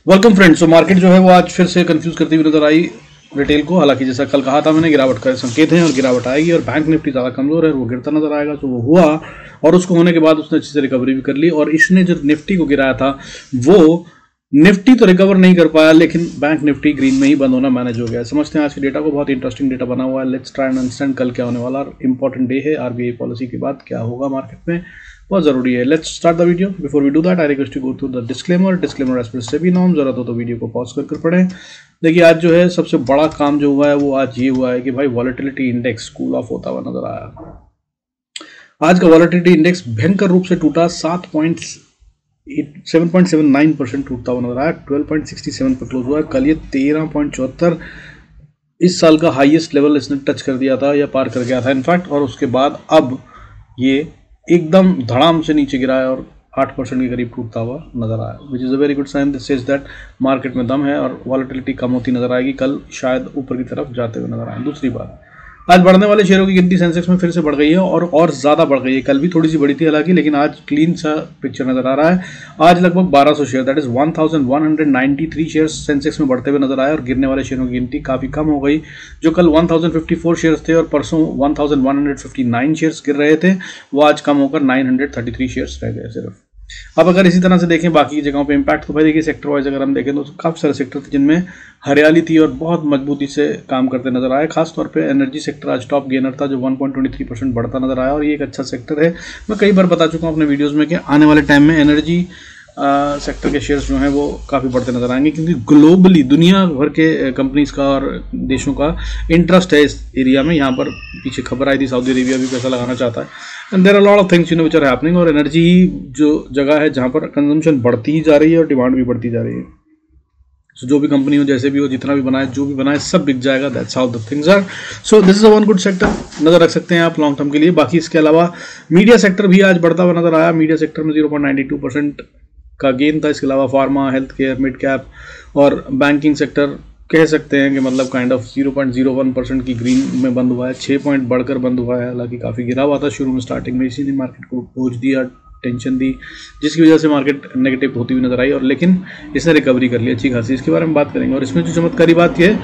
Welcome friends. तो market जो है वो आज फिर से कंफ्यूज करती हुई नजर आई रिटेल को। हालांकि जैसा कल कहा था मैंने, गिरावट का संकेत है और गिरावट आएगी और बैंक निफ्टी ज़्यादा कमजोर है, वो गिरता नजर आएगा। तो वो हुआ और उसको होने के बाद उसने अच्छे से रिकवरी भी कर ली। और इसने जो निफ्टी को गिराया था वो निफ्टी तो रिकवर नहीं कर पाया, लेकिन बैंक निफ्टी ग्रीन में ही बंद होना मैनेज हो गया। समझते हैं आज के डेटा को, बहुत इंटरेस्टिंग डेटा बना हुआ है। लेट्स ट्राई एंड अंडरस्टैंड कल क्या होने वाला। इंपॉर्टेंट डे है, आरबीआई पॉलिसी के बाद क्या होगा मार्केट में, बहुत जरूरी है। Let's start the video. Before we do that I request to go through the disclaimer as per SEBI norm. जरूरत हो तो वीडियो को पॉज कर पढ़ें। देखिए आज जो है सबसे बड़ा काम जो हुआ है वो आज ये हुआ है कि भाई वॉलेटिलिटी इंडेक्स कूल ऑफ होता हुआ नजर आया। आज का वॉलेटिलिटी इंडेक्स भयंकर रूप से टूटा, 7.79% टूटता हुआ नजर आया, 12.67 पर क्लोज हुआ है। कल ये 13.74 इस साल का हाईएस्ट लेवल इसने टच कर दिया था या पार कर गया था इनफैक्ट। और उसके बाद अब ये एकदम धड़ाम से नीचे गिरा है और 8% के करीब टूटता हुआ नजर आया, which is a very good sign. This says that market में दम है और वॉलेटिलिटी कम होती नजर आएगी। कल शायद ऊपर की तरफ जाते हुए नजर आए। दूसरी बात, आज बढ़ने वाले शेयरों की गिनती सेंसेक्स में फिर से बढ़ गई है और ज़्यादा बढ़ गई है। कल भी थोड़ी सी बढ़ी थी हालांकि, लेकिन आज क्लीन सा पिक्चर नजर आ रहा है। आज लगभग 1200 शेयर, दैट इज 1193 सेंसेक्स में बढ़ते हुए नजर आए और गिरने वाले शेयरों की गिनती काफ़ी कम हो गई। जो कल 1054 शेयर्स थे और परसों 1159 शेयर्स गिर रहे थे, वो आज कम होकर 933 शेयर्स रह गए सिर्फ। अब अगर इसी तरह से देखें बाकी जगहों पे इम्पैक्ट, तो भाई देखिए सेक्टर वाइज अगर हम देखें तो काफ़ी सारे सेक्टर थे जिनमें हरियाली थी और बहुत मजबूती से काम करते नजर आए। खासतौर पे एनर्जी सेक्टर आज टॉप गेनर था, जो 1.23% बढ़ता नजर आया और ये एक अच्छा सेक्टर है। मैं कई बार बता चुका हूँ अपने वीडियोज़ में कि आने वाले टाइम में एनर्जी सेक्टर के शेयर्स जो हैं वो काफ़ी बढ़ते नजर आएंगे, क्योंकि ग्लोबली दुनिया भर के कंपनीज का और देशों का इंटरेस्ट है इस एरिया में। यहाँ पर पीछे खबर आई थी सऊदी अरेबिया भी पैसा लगाना चाहता है, and there are lot of things which are happening. और एनर्जी जो जगह है जहाँ पर कंजम्पशन बढ़ती ही जा रही है और डिमांड भी बढ़ती जा रही है। So, जो भी कंपनी हो, जैसे भी हो, जितना भी बनाए, जो भी बनाए, सब बिक जाएगा। That's how the things are. So this is a one good sector, नजर रख सकते हैं आप लॉन्ग टर्म के लिए। बाकी इसके अलावा मीडिया सेक्टर भी आज बढ़ता हुआ नजर आया। मीडिया सेक्टर में 0.92% का गेन था। इसके अलावा pharma, health care, mid cap और बैंकिंग सेक्टर कह सकते हैं कि मतलब काइंड ऑफ 0.01% की ग्रीन में बंद हुआ है। 6 पॉइंट बढ़कर बंद हुआ है, हालांकि काफ़ी गिरा हुआ था शुरू में स्टार्टिंग में, इसी ने मार्केट को बोझ दिया, टेंशन दी, जिसकी वजह से मार्केट नेगेटिव होती हुई नजर आई। और लेकिन इसने रिकवरी कर ली अच्छी खासी, इसके बारे में बात करेंगे। और इसमें जो चमत्कारी बात यह है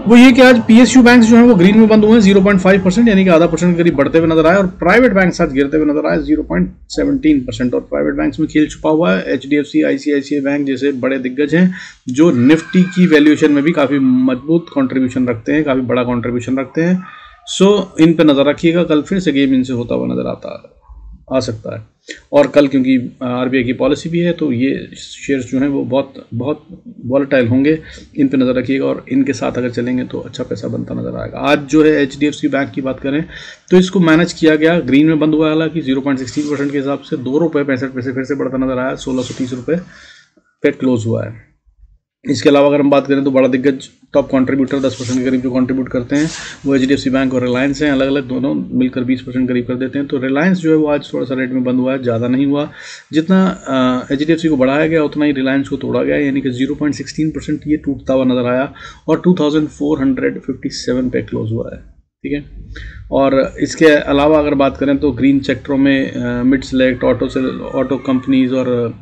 वो ये कि आज पीएसयू बैंक्स जो हैं वो ग्रीन में बंद हुए हैं, 0.5% यानी कि आधा परसेंट के करीब बढ़ते हुए नजर आए। और प्राइवेट बैंक आज गिरते हुए नजर आए 0.17%। और प्राइवेट बैंक्स में खेल छुपा हुआ है। एचडीएफसी, आईसीआईसीआई बैंक जैसे बड़े दिग्गज हैं जो निफ्टी की वैल्यूएशन में भी काफ़ी मजबूत कॉन्ट्रीब्यूशन रखते हैं, काफ़ी बड़ा कॉन्ट्रीब्यूशन रखते हैं। सो इन पर नजर रखिएगा, कल फिर से गेम इनसे होता हुआ नजर आ सकता है। और कल क्योंकि आरबीआई की पॉलिसी भी है, तो ये शेयर्स जो हैं वो बहुत बहुत वॉलेटाइल होंगे, इन पे नज़र रखिएगा। और इनके साथ अगर चलेंगे तो अच्छा पैसा बनता नज़र आएगा। आज जो है एचडीएफसी बैंक की बात करें तो इसको मैनेज किया गया, ग्रीन में बंद हुआ है हालांकि 0.16% के हिसाब से। ₹2.65 फिर से बढ़ता नज़र आया, 1630 रुपये पे क्लोज हुआ है। इसके अलावा अगर हम बात करें तो बड़ा दिग्गज टॉप कंट्रीब्यूटर 10% के करीब जो कंट्रीब्यूट करते हैं वो एचडीएफसी बैंक और रिलायंस हैं। अलग अलग दोनों मिलकर 20% करीब कर देते हैं। तो रिलायंस जो है वो आज थोड़ा सा रेट में बंद हुआ है, ज़्यादा नहीं हुआ। जितना एचडीएफसी को बढ़ाया गया उतना ही रिलायंस को तोड़ा गया, यानी कि 0.16% ये टूटता हुआ नजर आया और 2457 पे क्लोज हुआ है। ठीक है। और इसके अलावा अगर बात करें तो ग्रीन सेक्टरों में मिड सेलेक्ट, ऑटो कंपनीज और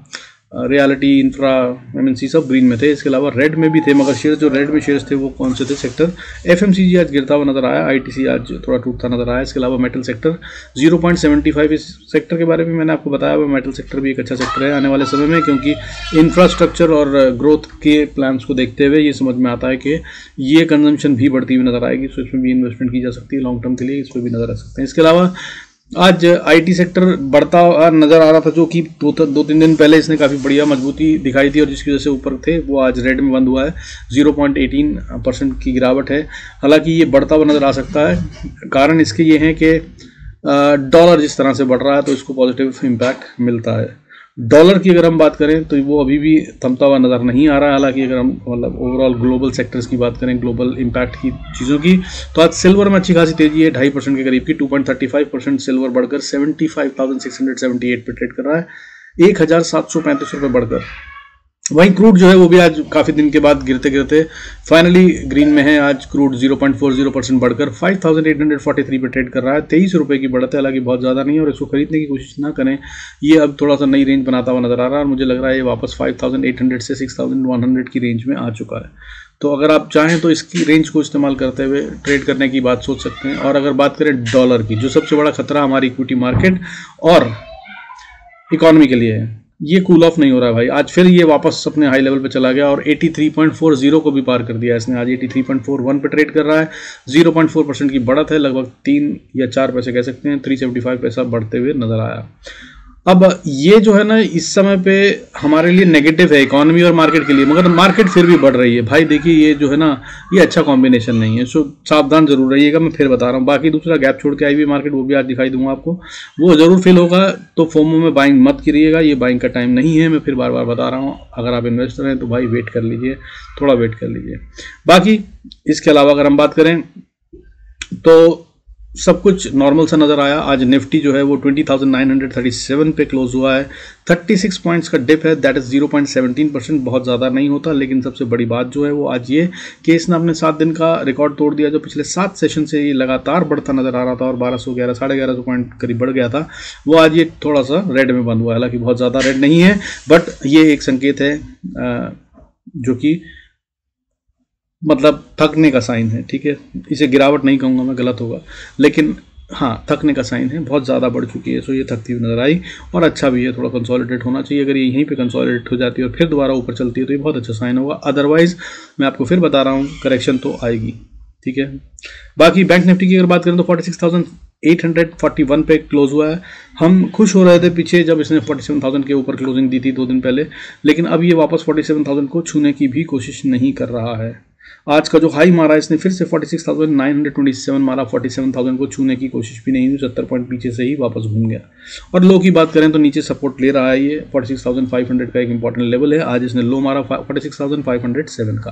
रियलिटी, इंफ्रा, एमएनसी सब ग्रीन में थे। इसके अलावा रेड में भी थे, मगर शेयर जो रेड में शेयर्स थे वो कौन से थे सेक्टर, एफएमसीजी आज गिरता हुआ नजर आया, आईटीसी आज थोड़ा टूटता नजर आया। इसके अलावा मेटल सेक्टर 0.75, इस सेक्टर के बारे में मैंने आपको बताया हुआ, मेटल सेक्टर भी एक अच्छा सेक्टर है आने वाले समय में, क्योंकि इंफ्रास्ट्रक्चर और ग्रोथ के प्लान्स को देखते हुए ये समझ में आता है कि ये कंजम्पशन भी बढ़ती हुई नजर आएगी। सो इसमें भी इन्वेस्टमेंट की जा सकती है लॉन्ग टर्म के लिए, इस पर भी नजर रख सकते हैं। इसके अलावा आज आईटी सेक्टर बढ़ता नजर आ रहा था, जो कि दो तीन दिन पहले इसने काफ़ी बढ़िया मजबूती दिखाई थी और जिसकी वजह से ऊपर थे, वो आज रेड में बंद हुआ है। 0.18% की गिरावट है। हालांकि ये बढ़ता हुआ नजर आ सकता है, कारण इसके ये हैं कि डॉलर जिस तरह से बढ़ रहा है तो इसको पॉजिटिव इम्पैक्ट मिलता है। डॉलर की अगर हम बात करें तो वो अभी भी थमता हुआ नज़र नहीं आ रहा है। हालांकि अगर हम मतलब ओवरऑल ग्लोबल सेक्टर्स की बात करें, ग्लोबल इम्पैक्ट की चीज़ों की, तो आज सिल्वर में अच्छी खासी तेजी है, 2.5% के करीब की, 2.35% सिल्वर बढ़कर 75,678 पे ट्रेड कर रहा है, 1,735 रुपये बढ़कर। वहीं क्रूड जो है वो भी आज काफ़ी दिन के बाद गिरते गिरते फाइनली ग्रीन में है। आज क्रूड 0.40% बढ़कर 5843 पे ट्रेड कर रहा है। 23 रुपये की बढ़त है, हालांकि बहुत ज़्यादा नहीं है और इसको खरीदने की कोशिश ना करें। ये अब थोड़ा सा नई रेंज बनाता हुआ नजर आ रहा है और मुझे लग रहा है ये वापस 5800 से 6100 की रेंज में आ चुका है। तो अगर आप चाहें तो इसकी रेंज को इस्तेमाल करते हुए ट्रेड करने की बात सोच सकते हैं। और अगर बात करें डॉलर की, जो सबसे बड़ा खतरा हमारी इक्विटी मार्केट और इकोनॉमी के लिए है, ये कूल ऑफ नहीं हो रहा है भाई। आज फिर ये वापस अपने हाई लेवल पे चला गया और 83.40 को भी पार कर दिया इसने। आज 83.41 पे ट्रेड कर रहा है। 0.4% की बढ़त है, लगभग 3 या 4 पैसे कह सकते हैं। 375 पैसा बढ़ते हुए नजर आया। अब ये जो है ना इस समय पे हमारे लिए नेगेटिव है इकोनॉमी और मार्केट के लिए, मगर मार्केट फिर भी बढ़ रही है भाई। देखिए ये जो है ना ये अच्छा कॉम्बिनेशन नहीं है, सो सावधान जरूर रहिएगा। मैं फिर बता रहा हूँ। बाकी दूसरा गैप छोड़ के आई हुई मार्केट, वो भी आज दिखाई दूंगा आपको, वो जरूर फिल होगा। तो फोमो में बाइंग मत करिएगा, ये बाइंग का टाइम नहीं है। मैं फिर बार बार बता रहा हूँ, अगर आप इन्वेस्टर हैं तो भाई वेट कर लीजिए, थोड़ा वेट कर लीजिए। बाकी इसके अलावा अगर हम बात करें तो सब कुछ नॉर्मल सा नजर आया। आज निफ्टी जो है वो 20,937 पे क्लोज हुआ है। 36 पॉइंट्स का डिप है, दैट इज 0.17%, बहुत ज़्यादा नहीं होता। लेकिन सबसे बड़ी बात जो है वो आज ये कि इसने अपने 7 दिन का रिकॉर्ड तोड़ दिया, जो पिछले 7 सेशन से ये लगातार बढ़ता नजर आ रहा था और 1211 1150 पॉइंट करीब बढ़ गया था। वो आज ये थोड़ा सा रेड में बंद हुआ है, हालांकि बहुत ज़्यादा रेड नहीं है, बट ये एक संकेत है जो कि मतलब थकने का साइन है। ठीक है, इसे गिरावट नहीं कहूँगा मैं, गलत होगा, लेकिन हाँ थकने का साइन है। बहुत ज़्यादा बढ़ चुकी है, सो ये थकती हुई नजर आई और अच्छा भी है। थोड़ा कंसोलिडेट होना चाहिए। अगर ये यहीं पे कंसोलिडेट हो जाती है और फिर दोबारा ऊपर चलती है तो ये बहुत अच्छा साइन होगा। अदरवाइज मैं आपको फिर बता रहा हूँ, करेक्शन तो आएगी। ठीक है, बाकी बैंक निफ्टी की अगर बात करें तो 46,841 पे क्लोज हुआ है। हम खुश हो रहे थे पीछे जब इसने 47,000 के ऊपर क्लोजिंग दी थी 2 दिन पहले, लेकिन अब ये वापस 47,000 को छूने की भी कोशिश नहीं कर रहा है। आज का जो हाई मारा इसने फिर से 46,927 मारा, 47,000 को छूने की कोशिश भी नहीं हुई, 70 पॉइंट पीछे से ही वापस घूम गया। और लो की बात करें तो नीचे सपोर्ट ले रहा है ये 46,500 का एक इंपॉर्टेंट लेवल है। आज इसने लो मारा 46,507 का।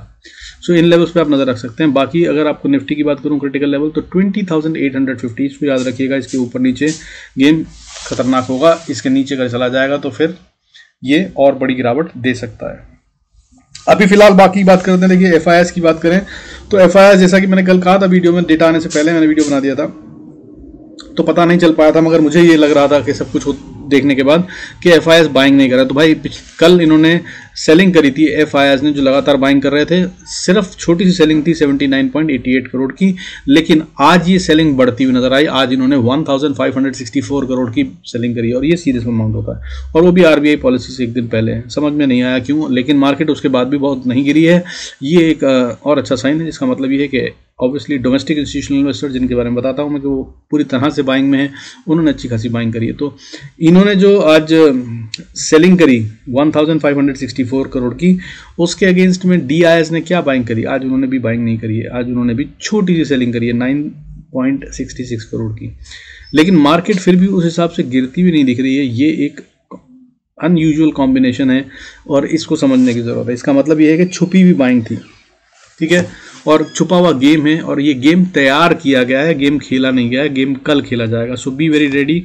सो इन लेवल्स पे आप नजर रख सकते हैं। बाकी अगर आपको निफ्टी की बात करूं क्रिटिकल लेवल तो 20,850, इसको याद रखिएगा। इसके ऊपर नीचे गेम खतरनाक होगा, इसके नीचे अगर चला जाएगा तो फिर ये और बड़ी गिरावट दे सकता है। अभी फिलहाल बाकी बात करते हैं। देखिए एफआईआईएस की बात करें तो एफआईआईएस, जैसा कि मैंने कल कहा था वीडियो में, डेटा आने से पहले मैंने वीडियो बना दिया था तो पता नहीं चल पाया था, मगर मुझे ये लग रहा था कि सब कुछ देखने के बाद कि एफआईआईएस बाइंग नहीं कर रहा। तो भाई कल इन्होंने सेलिंग करी थी एफआईआईएस ने, जो लगातार बाइंग कर रहे थे। सिर्फ छोटी सी सेलिंग थी 79.88 करोड़ की, लेकिन आज ये सेलिंग बढ़ती हुई नजर आई। आज इन्होंने 1564 करोड़ की सेलिंग करी और ये सीरियस अमाउंट होता है, और वो भी आरबीआई पॉलिसी से एक दिन पहले। समझ में नहीं आया क्यों, लेकिन मार्केट उसके बाद भी बहुत नहीं गिरी है। ये एक और अच्छा साइन है, जिसका मतलब ये है कि ऑब्वियसली डोमेस्टिक इंस्टीट्यूशनल इन्वेस्टर, जिनके बारे में बताता हूं मैं कि वो पूरी तरह से बाइंग में है, उन्होंने अच्छी खासी बाइंग करी है। तो इन्होंने जो आज सेलिंग करी 1564 करोड़ की, उसके अगेंस्ट में डीआईएस ने क्या बाइंग करी? आज उन्होंने भी बाइंग नहीं करी है। आज उन्होंने भी छोटी सी सेलिंग करी है 9.66 करोड़ की, लेकिन मार्केट फिर भी उस हिसाब से गिरती हुई नहीं दिख रही है। ये एक अनयूजुअल कॉम्बिनेशन है और इसको समझने की जरूरत है। इसका मतलब ये है कि छुपी हुई बाइंग थी, ठीक है, और छुपा हुआ गेम है, और ये गेम तैयार किया गया है, गेम खेला नहीं गया है, गेम कल खेला जाएगा। So be very ready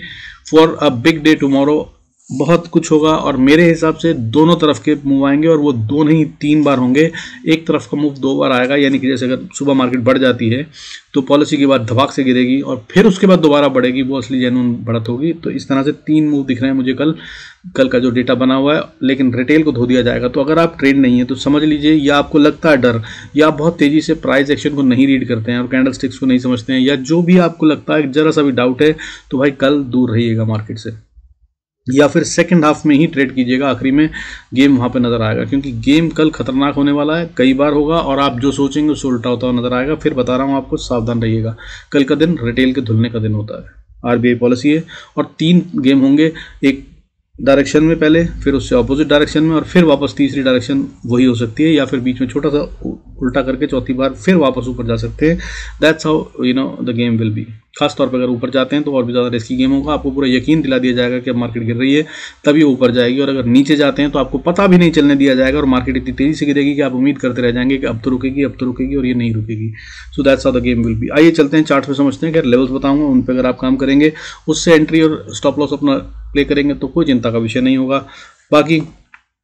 for a big day tomorrow. बहुत कुछ होगा और मेरे हिसाब से दोनों तरफ के मूव आएंगे, और वो दो नहीं 3 बार होंगे। एक तरफ का मूव 2 बार आएगा, यानी कि जैसे अगर सुबह मार्केट बढ़ जाती है तो पॉलिसी के बाद धमाक से गिरेगी और फिर उसके बाद दोबारा बढ़ेगी, वो असली जेन्युइन बढ़त होगी। तो इस तरह से 3 मूव दिख रहे हैं मुझे कल का जो डेटा बना हुआ है, लेकिन रिटेल को धो दिया जाएगा। तो अगर आप ट्रेड नहीं है तो समझ लीजिए, या आपको लगता है डर, या आप बहुत तेजी से प्राइस एक्शन को नहीं रीड करते हैं और कैंडल स्टिक्स को नहीं समझते हैं, या जो भी आपको लगता है जरा सा भी डाउट है, तो भाई कल दूर रहिएगा मार्केट से, या फिर सेकंड हाफ में ही ट्रेड कीजिएगा। आखिरी में गेम वहां पे नजर आएगा, क्योंकि गेम कल खतरनाक होने वाला है, कई बार होगा, और आप जो सोचेंगे उससे उल्टा होता हुआ नजर आएगा। फिर बता रहा हूं आपको, सावधान रहिएगा। कल का दिन रिटेल के धुलने का दिन होता है, आरबीआई पॉलिसी है, और 3 गेम होंगे, एक डायरेक्शन में पहले, फिर उससे ऑपोजिट डायरेक्शन में, और फिर वापस तीसरी डायरेक्शन वही हो सकती है, या फिर बीच में छोटा सा उल्टा करके चौथी बार फिर वापस ऊपर जा सकते हैं। That's how the game will be. खासतौर पर अगर ऊपर जाते हैं तो और भी ज़्यादा रिस्की गेम होगा। आपको पूरा यकीन दिला दिया जाएगा कि अब मार्केट गिर रही है, तभी ऊपर जाएगी, और अगर नीचे जाते हैं तो आपको पता भी नहीं चलने दिया जाएगा, और मार्केट इतनी तेजी से गिरेगी कि आप उम्मीद करते रह जाएंगे कि अब तो रुकेगी, अब तो रुकेगी, और ये नहीं रुकेगी। So that's how the game will be. आइए चलते हैं चार्ट पे, समझते हैं। अगर लेवल्स बताऊंगा उन पर अगर आप काम करेंगे, उससे एंट्री और स्टॉप लॉस अपना प्ले करेंगे तो कोई चिंता का विषय नहीं होगा। बाकी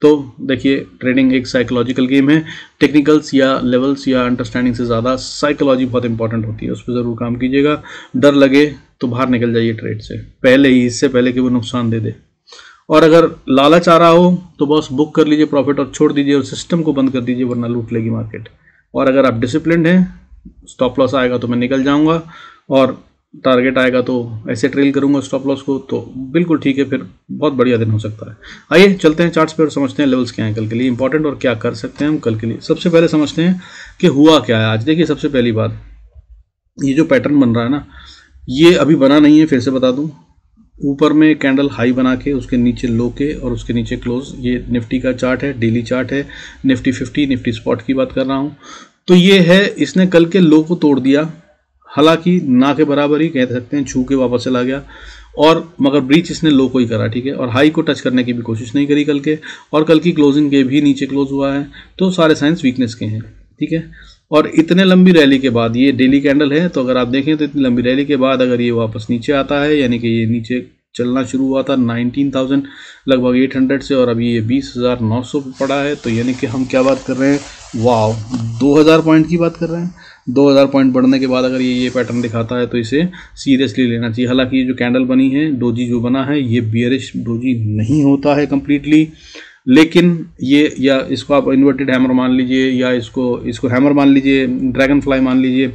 तो देखिए ट्रेडिंग एक साइकोलॉजिकल गेम है, टेक्निकल्स या लेवल्स या अंडरस्टैंडिंग से ज़्यादा साइकोलॉजी बहुत इंपॉर्टेंट होती है, उस पर ज़रूर काम कीजिएगा। डर लगे तो बाहर निकल जाइए ट्रेड से पहले ही, इससे पहले कि वो नुकसान दे दे। और अगर लालच आ रहा हो तो बस बुक कर लीजिए प्रॉफिट और छोड़ दीजिए और सिस्टम को बंद कर दीजिए, वरना लूट लेगी मार्केट। और अगर आप डिसिप्लिन्ड हैं, स्टॉप लॉस आएगा तो मैं निकल जाऊंगा और टारगेट आएगा तो ऐसे ट्रेल करूंगा स्टॉप लॉस को, तो बिल्कुल ठीक है, फिर बहुत बढ़िया दिन हो सकता है। आइए चलते हैं चार्ट्स पे और समझते हैं लेवल्स क्या हैं कल के लिए इंपॉर्टेंट और क्या कर सकते हैं हम कल के लिए। सबसे पहले समझते हैं कि हुआ क्या है आज। देखिए सबसे पहली बात, ये जो पैटर्न बन रहा है ना, ये अभी बना नहीं है, फिर से बता दूं। ऊपर में कैंडल हाई बना के उसके नीचे लो के और उसके नीचे क्लोज, ये निफ्टी का चार्ट है, डेली चार्ट है, निफ्टी 50 निफ्टी स्पॉट की बात कर रहा हूँ। तो ये है, इसने कल के लो को तोड़ दिया, हालांकि ना के बराबर ही कह सकते हैं, छू के वापस चला गया, और मगर ब्रीच इसने लो को ही करा, ठीक है। और हाई को टच करने की भी कोशिश नहीं करी कल के, और कल की क्लोजिंग के भी नीचे क्लोज हुआ है, तो सारे साइंस वीकनेस के हैं, ठीक है। और इतने लंबी रैली के बाद, ये डेली कैंडल है, तो अगर आप देखें तो इतनी लंबी रैली के बाद अगर ये वापस नीचे आता है, यानी कि ये नीचे चलना शुरू हुआ था 19,000 लगभग 800 से, और अभी ये 20,900 पे पड़ा है, तो यानी कि हम क्या बात कर रहे हैं, वाव 2000 पॉइंट की बात कर रहे हैं। 2000 पॉइंट बढ़ने के बाद अगर ये पैटर्न दिखाता है तो इसे सीरियसली लेना चाहिए। हालांकि ये जो कैंडल बनी है, डोजी जो बना है, ये बियरिश डोजी नहीं होता है कंप्लीटली, लेकिन ये, या इसको आप इन्वर्टेड हैमर मान लीजिए, या इसको हैमर मान लीजिए, ड्रैगन फ्लाई मान लीजिए,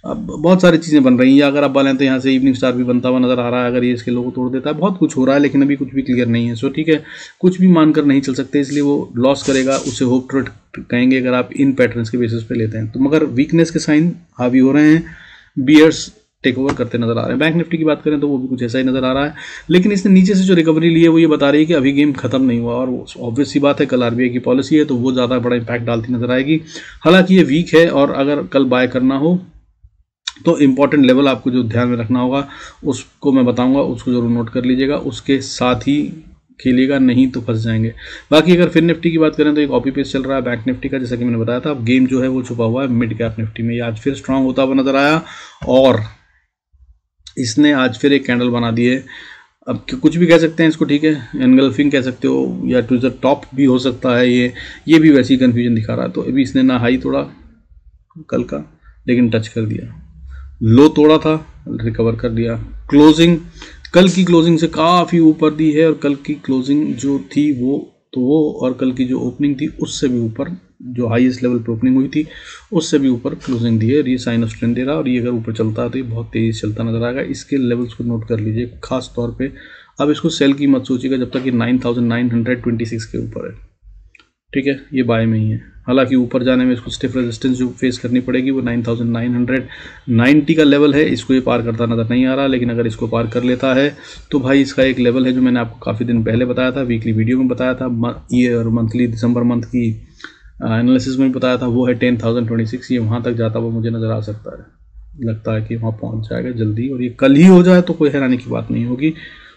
अब बहुत सारी चीज़ें बन रही हैं। या अगर आप बोलें तो यहाँ से इवनिंग स्टार भी बनता हुआ नज़र आ रहा है, अगर ये इसके लोगो तोड़ देता है, बहुत कुछ हो रहा है, लेकिन अभी कुछ भी क्लियर नहीं है। सो ठीक है, कुछ भी मानकर नहीं चल सकते, इसलिए वो लॉस करेगा, उसे होप ट्रेड कहेंगे अगर आप इन पैटर्न्स के बेसिस पे लेते हैं तो। मगर वीकनेस के साइन हावी हो रहे हैं, बियर्स टेक ओवर करते नजर आ रहे हैं। बैंक निफ्टी की बात करें तो वो भी कुछ ऐसा ही नजर आ रहा है, लेकिन इसने नीचे से जो रिकवरी ली है वो ये बता रही है कि अभी गेम खत्म नहीं हुआ, और ऑब्वियस सी बात है कल आरबीआई की पॉलिसी है तो वो ज़्यादा बड़ा इंपैक्ट डालती नजर आएगी। हालांकि ये वीक है, और अगर कल बाय करना हो तो इंपॉर्टेंट लेवल आपको जो ध्यान में रखना होगा उसको मैं बताऊंगा, उसको जरूर नोट कर लीजिएगा, उसके साथ ही खेलिएगा, नहीं तो फंस जाएंगे। बाकी अगर फिर निफ्टी की बात करें तो एक कॉपी पेस्ट चल रहा है बैंक निफ्टी का, जैसा कि मैंने बताया था। अब गेम जो है वो छुपा हुआ है मिड कैप निफ्टी में। ये आज फिर स्ट्रांग होता हुआ नजर आया, और इसने आज फिर एक कैंडल बना दी है। अब कुछ भी कह सकते हैं इसको, ठीक है, एनगल्फिंग कह सकते हो, या टू द टॉप भी हो सकता है, ये भी वैसी कन्फ्यूजन दिखा रहा है। तो अभी इसने ना हाई तोड़ा कल का, लेकिन टच कर दिया, लो तोड़ा था, रिकवर कर दिया। क्लोजिंग कल की क्लोजिंग से काफ़ी ऊपर दी है, और कल की क्लोजिंग जो थी वो और कल की जो ओपनिंग थी उससे भी ऊपर, जो हाईएस्ट लेवल पर ओपनिंग हुई थी उससे भी ऊपर क्लोजिंग दी है। ये साइन ऑफ स्ट्रेंथ दे रहा है, और ये अगर ऊपर चलता है तो ये बहुत तेज़ी से चलता नजर आएगा। इसके लेवल्स को नोट कर लीजिए खास तौर पे। अब इसको सेल की मत सोचिएगा जब तक कि 9,926 के ऊपर है, ठीक है, ये बाय में ही है। हालांकि ऊपर जाने में इसको स्टिफ रेजिस्टेंस जो फेस करनी पड़ेगी वो 9,990 का लेवल है, इसको ये पार करता नजर नहीं आ रहा। लेकिन अगर इसको पार कर लेता है तो भाई इसका एक लेवल है जो मैंने आपको काफ़ी दिन पहले बताया था, वीकली वीडियो में बताया था, ये और मंथली दिसंबर मंथ की एनालिसिस में बताया था, वो है 10,026। ये वहाँ तक जाता हुआ मुझे नज़र आ सकता है, लगता है कि वहाँ पहुँच जाएगा जल्दी, और ये कल ही हो जाए तो कोई हैरानी की बात नहीं होगी।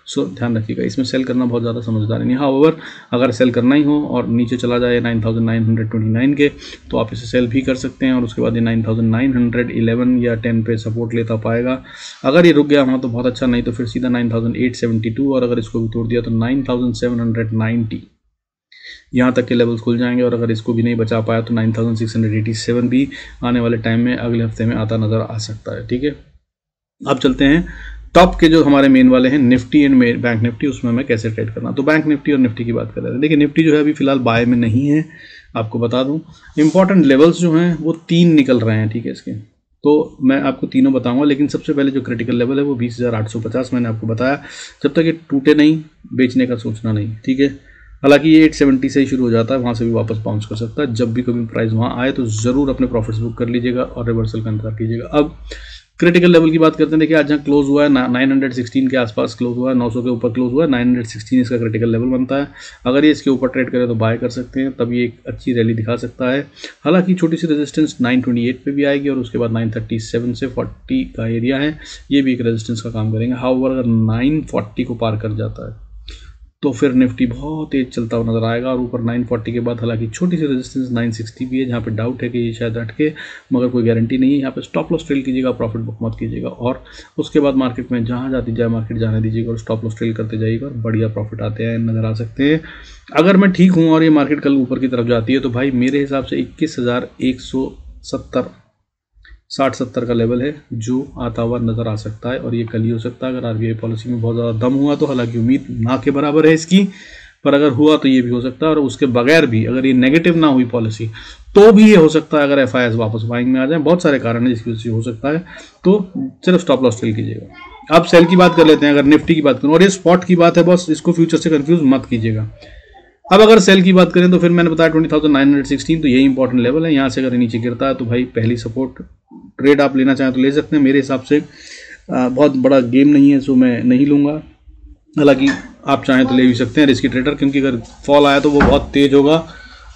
सो ध्यान रखिएगा, इसमें सेल करना बहुत ज़्यादा समझदारी नहीं। हाउएवर अगर सेल करना ही हो और नीचे चला जाए 9,929 के, तो आप इसे सेल भी कर सकते हैं, और उसके बाद ये 9,911 या 10 पे सपोर्ट लेता पाएगा। अगर ये रुक गया वहाँ तो बहुत अच्छा, नहीं तो फिर सीधा 9,872, और अगर इसको भी तोड़ दिया तो 9,790 यहाँ तक के लेवल्स खुल जाएंगे। और अगर इसको भी नहीं बचा पाया तो 9,687 भी आने वाले टाइम में, अगले हफ्ते में आता नज़र आ सकता है, ठीक है। अब चलते हैं टॉप के जो हमारे मेन वाले हैं, निफ्टी एंड बैंक निफ्टी, उसमें मैं कैसे ट्रेड करना। तो बैंक निफ्टी और निफ्टी की बात कर रहे हैं। देखिए निफ्टी जो है अभी फिलहाल बाय में नहीं है, आपको बता दूं। इंपॉर्टेंट लेवल्स जो हैं वो 3 निकल रहे हैं, ठीक है, इसके तो मैं आपको तीनों बताऊंगा। लेकिन सबसे पहले जो क्रिटिकल लेवल है वो 20,850 मैंने आपको बताया। जब तक ये टूटे नहीं, बेचने का सोचना नहीं, ठीक है। हालांकि ये 870 से ही शुरू हो जाता है, वहाँ से भी वापस बाउंस कर सकता है। जब भी कभी प्राइस वहाँ आए तो ज़रूर अपने प्रॉफिट्स बुक कर लीजिएगा और रिवर्सल का इंतजार कीजिएगा। अब क्रिटिकल लेवल की बात करते हैं। देखिए आज यहाँ क्लोज हुआ है 916 के आसपास क्लोज हुआ है, 900 के ऊपर क्लोज हुआ है, 916 इसका क्रिटिकल लेवल बनता है। अगर ये इसके ऊपर ट्रेड करे तो बाय कर सकते हैं, तब ये एक अच्छी रैली दिखा सकता है। हालांकि छोटी सी रेजिस्टेंस 928 पे भी आएगी, और उसके बाद 937 से 40 का एरिया है, ये भी एक रेजिस्टेंस का काम करेंगे। हाउएवर अगर 940 को पार कर जाता है तो फिर निफ्टी बहुत तेज चलता हुआ नजर आएगा। और ऊपर 940 के बाद हालांकि छोटी सी रेजिस्टेंस 960 भी है, जहाँ पे डाउट है कि ये शायद हटके, मगर कोई गारंटी नहीं है। यहाँ पे स्टॉप लॉस ट्रेल कीजिएगा, प्रॉफिट बुक मत कीजिएगा, और उसके बाद मार्केट में जहाँ जाती जाए मार्केट जाने दीजिएगा और स्टॉप लॉस ट्रेल करते जाइएगा और बढ़िया प्रॉफिट आते हैं नजर आ सकते हैं। अगर मैं ठीक हूँ और ये मार्केट कल ऊपर की तरफ जाती है तो भाई मेरे हिसाब से 21,170 60-70 का लेवल है जो आता हुआ नजर आ सकता है, और ये कल ही हो सकता है अगर आरबीआई पॉलिसी में बहुत ज़्यादा दम हुआ तो। हालांकि उम्मीद ना के बराबर है इसकी, पर अगर हुआ तो ये भी हो सकता है। और उसके बगैर भी अगर ये नेगेटिव ना हुई पॉलिसी तो भी ये हो सकता है अगर एफआईआईस वापस बाइंग में आ जाए। बहुत सारे कारण हैं जिसकी वजह से हो सकता है, तो सिर्फ स्टॉप लॉस ट्रेल कीजिएगा। अब सेल की बात कर लेते हैं। अगर निफ्टी की बात करूँ, और ये स्पॉट की बात है बॉस, इसको फ्यूचर से कंफ्यूज मत कीजिएगा। अब अगर सेल की बात करें तो फिर मैंने बताया 20,916, तो यही इंपॉर्टेंट लेवल है। यहाँ से अगर नीचे गिरता है तो भाई पहली सपोर्ट ट्रेड आप लेना चाहें तो ले सकते हैं। मेरे हिसाब से बहुत बड़ा गेम नहीं है, सो मैं नहीं लूँगा। हालांकि आप चाहें तो ले भी सकते हैं रिस्की ट्रेडर, क्योंकि अगर फॉल आया तो वो बहुत तेज होगा,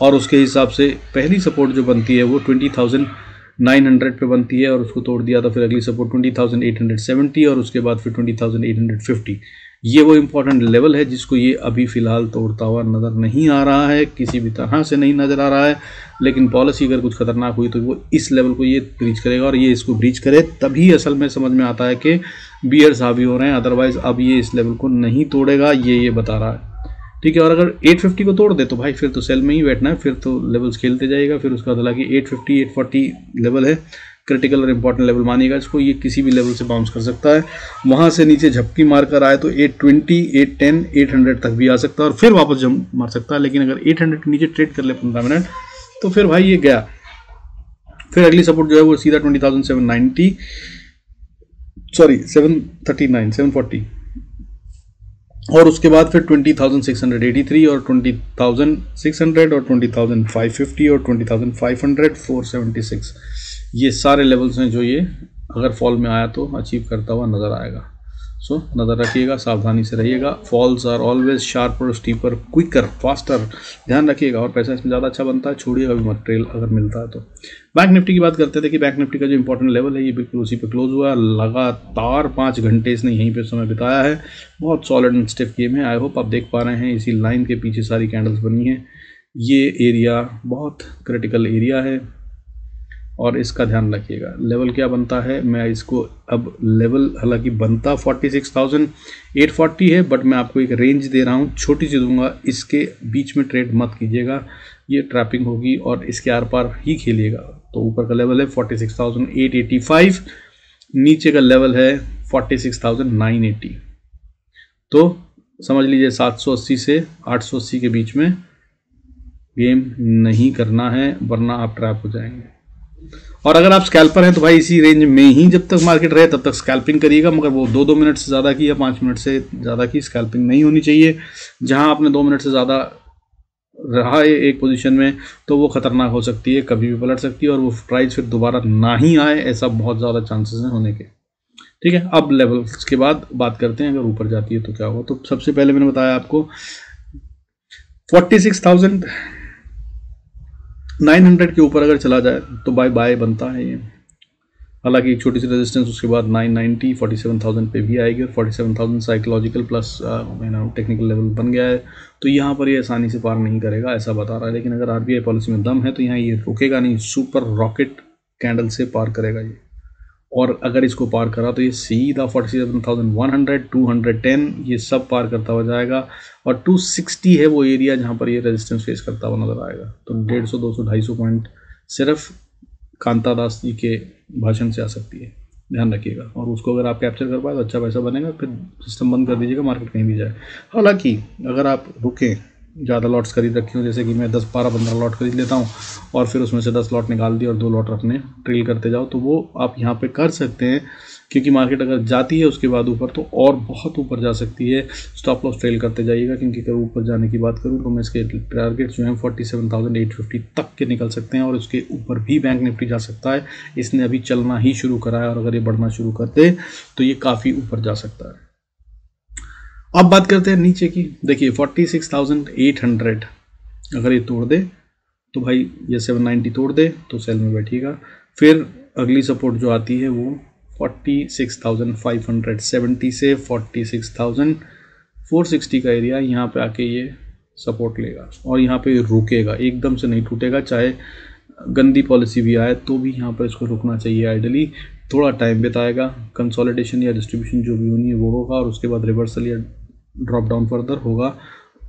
और उसके हिसाब से पहली सपोर्ट जो बनती है वो 20,900 पे बनती है, और उसको तोड़ दिया तो फिर अगली सपोर्ट 20,870, और उसके बाद फिर 20,850। ये वो इंपॉर्टेंट लेवल है जिसको ये अभी फिलहाल तोड़ता हुआ नज़र नहीं आ रहा है, किसी भी तरह से नहीं नज़र आ रहा है। लेकिन पॉलिसी अगर कुछ खतरनाक हुई तो वो इस लेवल को ये ब्रीच करेगा, और ये इसको ब्रीच करे तभी असल में समझ में आता है कि बियर्स हावी हो रहे हैं। अदरवाइज अब ये इस लेवल को नहीं तोड़ेगा, ये बता रहा है, ठीक है। और अगर 850 को तोड़ दे तो भाई फिर तो सेल में ही बैठना है, फिर तो लेवल्स खेलते जाएगा। फिर उसका हालांकि 850 840 लेवल है, क्रिटिकल और इंपॉर्टेंट लेवल मानिएगा इसको। ये किसी भी लेवल से बाउंस कर सकता है, वहां से नीचे झपकी मारकर आए तो 820 810 800 तक भी आ सकता है, और फिर वापस जंप मार सकता है। लेकिन अगर 800 के नीचे ट्रेड कर ले 15 मिनट तो फिर भाई ये गया। फिर अगली सपोर्ट जो है वो सीधा 20,790 सॉरी 739 740, और उसके बाद फिर 20,683 और 20,600 और 20,550 और 20,500 476। ये सारे लेवल्स हैं जो ये अगर फॉल में आया तो अचीव करता हुआ नज़र आएगा। सो नज़र रखिएगा, सावधानी से रहिएगा। Falls are always sharper, steeper, quicker, faster, ध्यान रखिएगा। और पैसा इसमें ज़्यादा अच्छा बनता है, छोड़िएगा भी मत ट्रेल अगर मिलता है तो। बैंक निफ्टी की बात करते थे कि बैंक निफ्टी का जो इंपॉर्टेंट लेवल है ये बिल्कुल उसी पे क्लोज हुआ। लगातार 5 घंटे इसने यहीं पे समय बिताया है। बहुत सॉलिड एंड स्टिफ गेम है। आई होप आप देख पा रहे हैं, इसी लाइन के पीछे सारी कैंडल्स बनी हैं। ये एरिया बहुत क्रिटिकल एरिया है और इसका ध्यान रखिएगा। लेवल क्या बनता है, मैं इसको अब लेवल हालांकि बनता 46,840 है, बट मैं आपको एक रेंज दे रहा हूँ, छोटी सी दूंगा। इसके बीच में ट्रेड मत कीजिएगा, ये ट्रैपिंग होगी, और इसके आर पार ही खेलिएगा। तो ऊपर का लेवल है 46,885, नीचे का लेवल है 46,980। तो समझ लीजिए 780 से 880 के बीच में गेम नहीं करना है, वरना आप ट्रैप हो जाएंगे। और अगर आप स्कैल्पर हैं तो भाई इसी रेंज में ही जब तक मार्केट रहे तब तक स्कैल्पिंग करिएगा, मगर वो 2-2 मिनट से ज़्यादा की या 5 मिनट से ज़्यादा की स्कैल्पिंग नहीं होनी चाहिए। जहां आपने 2 मिनट से ज़्यादा रहा है एक पोजीशन में तो वो खतरनाक हो सकती है, कभी भी पलट सकती है, और वो प्राइस फिर दोबारा ना ही आए, ऐसा बहुत ज़्यादा चांसेस हैं होने के। ठीक है, अब लेवल्स के बाद बात करते हैं अगर ऊपर जाती है तो क्या होगा। तो सबसे पहले मैंने बताया आपको 46,900 के ऊपर अगर चला जाए तो बाय बाय बनता है ये। हालांकि एक छोटी सी रेजिस्टेंस उसके बाद 990 47,000 पे भी आएगी, और 47,000 साइकोलॉजिकल प्लस टेक्निकल लेवल बन गया है, तो यहाँ पर ये आसानी से पार नहीं करेगा ऐसा बता रहा है। लेकिन अगर आरबीआई पॉलिसी में दम है तो यहाँ ये रुकेगा नहीं, सुपर रॉकेट कैंडल से पार करेगा ये। और अगर इसको पार करा तो ये सीधा 47,100 210 ये सब पार करता हुआ जाएगा, और 260 है वो एरिया जहाँ पर ये रेजिस्टेंस फेस करता हुआ नजर आएगा। तो 150 200 250 पॉइंट सिर्फ कांता दास जी के भाषण से आ सकती है, ध्यान रखिएगा। और उसको अगर आप कैप्चर कर पाए तो अच्छा पैसा बनेगा, फिर सिस्टम बंद कर दीजिएगा, मार्केट कहीं भी जाए। हालांकि अगर आप रुकें, ज़्यादा लॉट्स खरीद रखी हूँ, जैसे कि मैं 10 12 15 लॉट खरीद लेता हूँ और फिर उसमें से 10 लॉट निकाल दिए और 2 लॉट रखने ट्रेल करते जाओ, तो वो आप यहाँ पे कर सकते हैं। क्योंकि मार्केट अगर जाती है उसके बाद ऊपर तो और बहुत ऊपर जा सकती है। स्टॉप लॉस ट्रेल करते जाइएगा, क्योंकि अगर ऊपर जाने की बात करूँ तो मैं इसके टारगेट जो हैं 47,850 तक के निकल सकते हैं, और उसके ऊपर भी बैंक निफ्टी जा सकता है। इसने अभी चलना ही शुरू करा है, और अगर ये बढ़ना शुरू कर दे तो ये काफ़ी ऊपर जा सकता है। अब बात करते हैं नीचे की। देखिए 46,800 अगर ये तोड़ दे तो भाई ये 790 तोड़ दे तो सेल में बैठिएगा। फिर अगली सपोर्ट जो आती है वो 46,570 से 46,000 460 का एरिया, यहाँ पे आके ये सपोर्ट लेगा और यहाँ पे रुकेगा, एकदम से नहीं टूटेगा, चाहे गंदी पॉलिसी भी आए तो भी यहाँ पर इसको रुकना चाहिए। आइडली थोड़ा टाइम बिताएगा, कंसोलिडेशन या डिस्ट्रीब्यूशन जो भी होनी है वो होगा और उसके बाद रिवर्सल या ड्रॉप डाउन फर्दर होगा।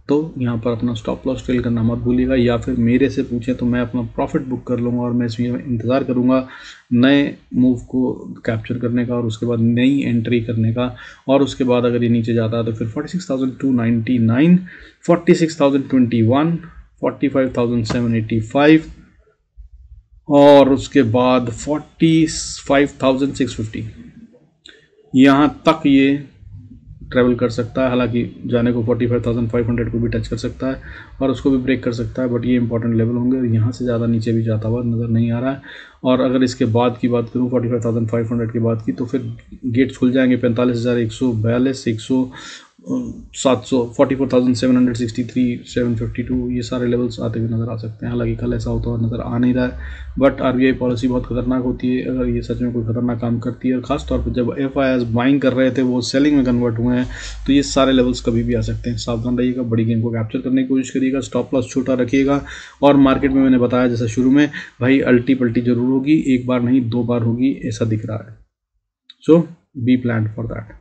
तो यहाँ पर अपना स्टॉप लॉस फिल करना मत भूलिएगा, या फिर मेरे से पूछें तो मैं अपना प्रॉफिट बुक कर लूँगा और मैं इसमें इंतज़ार करूँगा नए मूव को कैप्चर करने का और उसके बाद नई एंट्री करने का। और उसके बाद अगर ये नीचे जाता है तो फिर 46,299, 46,021, 45,785 और उसके बाद 45,650 यहाँ तक ये ट्रैवल कर सकता है। हालांकि जाने को 45,500 को भी टच कर सकता है और उसको भी ब्रेक कर सकता है, बट ये इंपॉर्टेंट लेवल होंगे और यहाँ से ज़्यादा नीचे भी जाता हुआ नज़र नहीं आ रहा है। और अगर इसके बाद की बात करूँ 45,500 के बाद की, तो फिर गेट्स खुल जाएंगे 45,142, 700, 44,763, 752, ये सारे लेवल्स आते हुए नज़र आ सकते हैं। हालांकि कल ऐसा होता हुआ नज़र आ नहीं रहा है, बट आरबीआई पॉलिसी बहुत खतरनाक होती है अगर ये सच में कोई खतरनाक काम करती है। और ख़ासतौर पर जब एफआईआईज बाइंग कर रहे थे वो सेलिंग में कन्वर्ट हुए हैं, तो ये सारे लेवल्स कभी भी आ सकते हैं। सावधान रहिएगा, बड़ी गेम को कैप्चर करने की कोशिश करिएगा, स्टॉप लॉस छोटा रखिएगा। और मार्केट में मैंने बताया जैसा शुरू में, भाई अल्टी पल्टी जरूर होगी, एक बार नहीं 2 बार होगी, ऐसा दिख रहा है। सो बी प्लान फॉर दैट,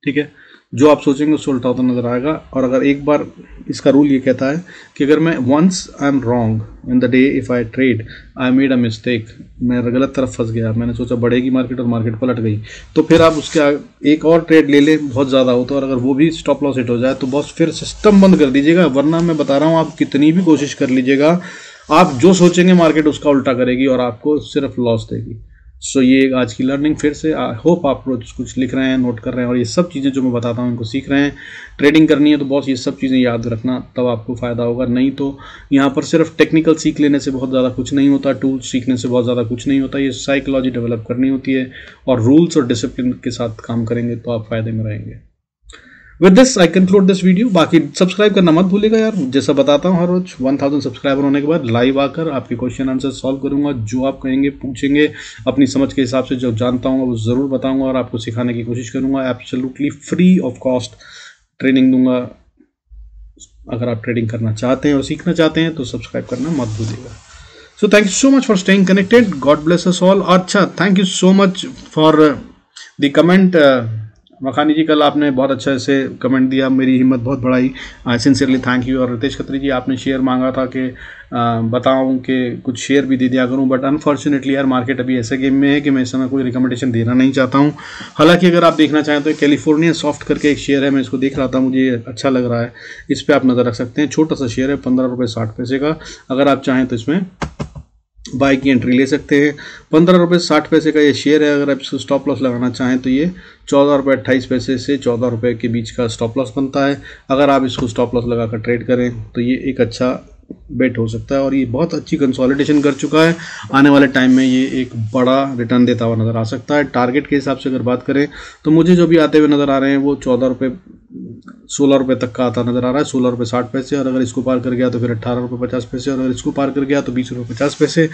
ठीक है। जो आप सोचेंगे उससे उल्टा होता नजर आएगा। और अगर एक बार, इसका रूल ये कहता है कि अगर मैं once I am wrong in the day if I trade, I made a mistake, मैं गलत तरफ फंस गया, मैंने सोचा बढ़ेगी मार्केट और मार्केट पलट गई, तो फिर आप उसके एक और ट्रेड ले लें बहुत ज़्यादा हो तो, और अगर वो भी स्टॉप लॉस हिट हो जाए तो बस फिर सिस्टम बंद कर दीजिएगा। वरना मैं बता रहा हूँ, आप कितनी भी कोशिश कर लीजिएगा, आप जो सोचेंगे मार्केट उसका उल्टा करेगी और आपको सिर्फ लॉस देगी। सो ये आज की लर्निंग फिर से, आई होप आप कुछ लिख रहे हैं, नोट कर रहे हैं और ये सब चीज़ें जो मैं बताता हूँ इनको सीख रहे हैं। ट्रेडिंग करनी है तो बॉस ये सब चीज़ें याद रखना, तब आपको फ़ायदा होगा। नहीं तो यहाँ पर सिर्फ टेक्निकल सीख लेने से बहुत ज़्यादा कुछ नहीं होता, टूल्स सीखने से बहुत ज़्यादा कुछ नहीं होता, ये साइकोलॉजी डेवलप करनी होती है और रूल्स और डिसिप्लिन के साथ काम करेंगे तो आप फायदे में रहेंगे। With this I conclude this video. बाकी सब्सक्राइब करना मत भूलिएगा यार, जैसा बताता हूँ हर रोज 1000 सब्सक्राइबर होने के बाद लाइव आकर आपके क्वेश्चन आंसर सॉल्व करूंगा। जो आप कहेंगे पूछेंगे, अपनी समझ के हिसाब से जो जानता हूँ वो ज़रूर बताऊंगा और आपको सिखाने की कोशिश करूंगा। Absolutely free of cost training दूंगा। अगर आप ट्रेडिंग करना चाहते हैं और सीखना चाहते हैं तो सब्सक्राइब करना मत भूलिएगा। So thank you so much for staying connected, God bless us all. अच्छा, thank you so much for the comment Makhani ji, कल आपने बहुत अच्छा से कमेंट दिया, मेरी हिम्मत बहुत बढ़ाई, सिंसियरली थैंक यू। और रितेश खत्री जी, आपने शेयर मांगा था कि बताऊं कि कुछ शेयर भी दे दिया करूं, बट अनफॉर्चुनेटली यार मार्केट अभी ऐसे गेम में है कि मैं इस समय कोई रिकमेंडेशन देना नहीं चाहता हूं। हालांकि अगर आप देखना चाहें तो कैलिफोर्निया सॉफ्ट करके एक शेयर है, मैं इसको देख रहा था, मुझे अच्छा लग रहा है, इस पर आप नज़र रख सकते हैं। छोटा सा शेयर है, 15 रुपये 60 पैसे का। अगर आप चाहें तो इसमें बाई की एंट्री ले सकते हैं। 15 रुपये 60 पैसे का ये शेयर है। अगर आप इसको स्टॉप लॉस लगाना चाहें तो ये 14 रुपये 28 पैसे से 14 रुपये के बीच का स्टॉप लॉस बनता है। अगर आप इसको स्टॉप लॉस लगाकर ट्रेड करें तो ये एक अच्छा बेट हो सकता है और ये बहुत अच्छी कंसोलिडेशन कर चुका है। आने वाले टाइम में ये एक बड़ा रिटर्न देता हुआ नज़र आ सकता है। टारगेट के हिसाब से अगर बात करें तो मुझे जो भी आते हुए नज़र आ रहे हैं वो 16 रुपये तक का आता नज़र आ रहा है, 16 रुपये 60 पैसे। और अगर इसको पार कर गया तो फिर 18 रुपये 50 पैसे, और अगर इसको पार कर गया तो 20 रुपये 50 पैसे।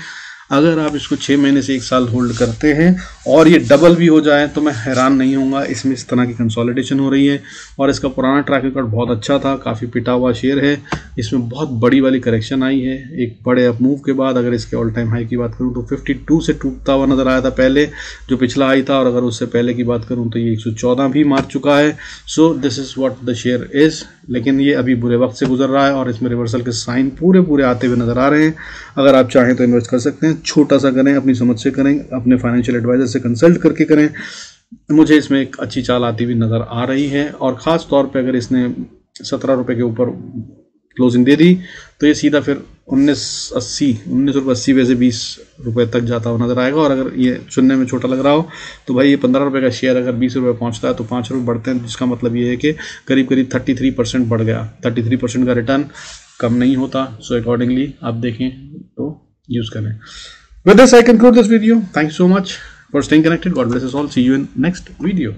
अगर आप इसको 6 महीने से 1 साल होल्ड करते हैं और ये डबल भी हो जाए तो मैं हैरान नहीं होऊंगा। इसमें इस तरह की कंसोलिडेशन हो रही है और इसका पुराना ट्रैक रिकॉर्ड बहुत अच्छा था, काफ़ी पिटा हुआ शेयर है। इसमें बहुत बड़ी वाली करेक्शन आई है एक बड़े अप मूव के बाद। अगर इसके ऑल टाइम हाई की बात करूं तो 52 से टूटता हुआ नज़र आया था पहले, जो पिछला हाई था, और अगर उससे पहले की बात करूं तो ये 114 भी मार चुका है। So this is what the share is. लेकिन ये अभी बुरे वक्त से गुजर रहा है और इसमें रिवर्सल के साइन पूरे आते हुए नज़र आ रहे हैं। अगर आप चाहें तो इन्वेस्ट कर सकते हैं, छोटा सा करें, अपनी समझ से करें, अपने फाइनेंशियल एडवाइजर से कंसल्ट करके करें। मुझे इसमें एक अच्छी चाल आती हुई नज़र आ रही है और ख़ास तौर पे अगर इसने 17 रुपये के ऊपर क्लोजिंग दे दी तो ये सीधा फिर 19 रुपये 80 पैसे 20 रुपये तक जाता हुआ नज़र आएगा। और अगर ये सुनने में छोटा लग रहा हो तो भाई ये 15 रुपये का शेयर अगर 20 रुपये पहुँचता है तो 5 रुपये बढ़ते हैं, जिसका मतलब ये है कि करीब 33% बढ़ गया। 33% का रिटर्न कम नहीं होता। सो अकॉर्डिंगली आप देखें तो यूज़ करें। With this, I conclude this video. Thank you so much for staying connected. God bless us all. See you in next video.